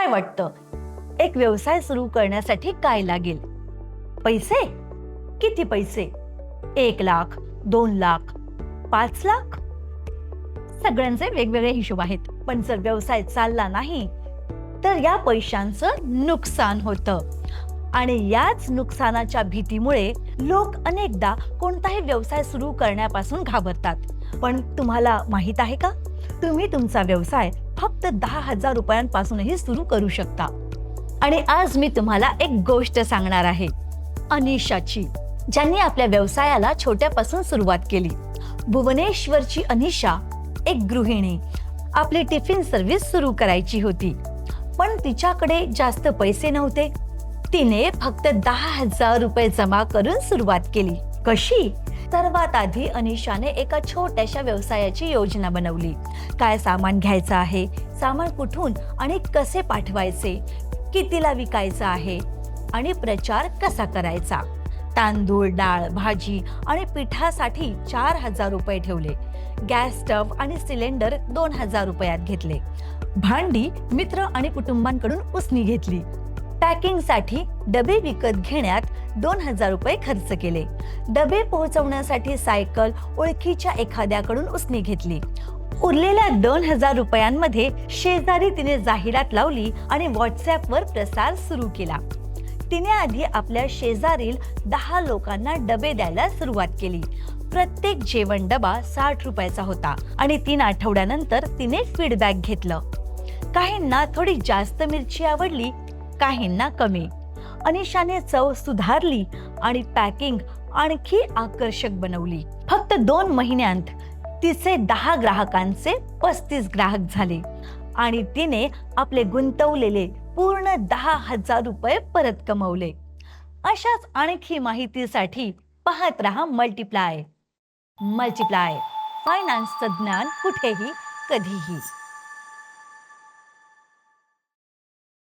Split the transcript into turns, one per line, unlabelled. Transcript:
काय वाटतं, एक व्यवसाय सुरू करण्यासाठी काय लागेल? पैसे? किती पैसे? 1,00,000, 2,00,000, 5,00,000? सगळ्यांचे वेगवेगळे हिशोब आहेत. पण जर व्यवसाय चालला नाही तर या पैशांचं नुकसान होतं. आणि याच नुकसानाच्या भीतीमुळे लोक अनेकदा कोणताही व्यवसाय सुरू करण्यापासून घाबरतात. पण तुम्हाला माहित आहे का, तुम्ही तुमचा व्यवसाय फक्त 10,000 रुपयांपासूनही सुरू करू शकता. आणि आज मी तुम्हाला एक गोष्ट सांगणार आहे, अनिशाची, ज्यांनी आपल्या व्यवसायाला छोट्यापासून सुरुवात केली. भुवनेश्वरची अनिशा एक गृहिणी. आपली टिफिन सर्व्हिस सुरू करायची होती, पण तिच्याकडे जास्त पैसे नव्हते. तिने फक्त 10,000 रुपये जमा करून सुरुवात केली. कशी? सर्वात आधी अनिशाने एका छोट्याशा व्यवसायाची योजना बनवली. काय सामान घ्यायचं आहे, सामान कुठून आणि कसे पाठवायचे, कितीला विकायचं आहे आणि प्रचार कसा करायचा. तांदूळ, डाळ, भाजी आणि पिठासाठी 4,000 रुपये ठेवले. गॅस स्टव आणि सिलेंडर 2,000 रुपयात घेतले. भांडी मित्र आणि कुटुंबांकडून उसने घेतली. पॅकिंगसाठी डबे विकत घेण्यात 2,000 रुपये खर्च केले. डबे पोहोचवण्यासाठी सायकल ओळखीच्या एखाद्याकडून उसने घेतली. उरलेल्या 2,000 रुपयांमध्ये शेजारी तिने जाहिरात लावली आणि व्हॉट्सअपवर प्रसार सुरू केला. तिने आधी आपल्या शेजारील 10 लोकांना डबे द्यायला सुरुवात केली. प्रत्येक जेवण डबा 60 रुपयाचा होता आणि 3 आठवड्यानंतर तिने फीडबॅक घेतलं. काहींना थोडी जास्त मिरची आवडली, काहींना कमी. अनिशाने चव सुधारली आणि पॅकिंग आणखी आकर्षक बनवली. फक्त 2 महिन्यांत तिचे 10 ग्राहकांचे 35 ग्राहक झाले आणि तिने आपले गुंतवलेले पूर्ण 10,000 रुपये परत कमवले. अशाच आणखी माहितीसाठी पाहत रहा मल्टिप्लाय. फायनान्सचं ज्ञान कुठेही कधीही.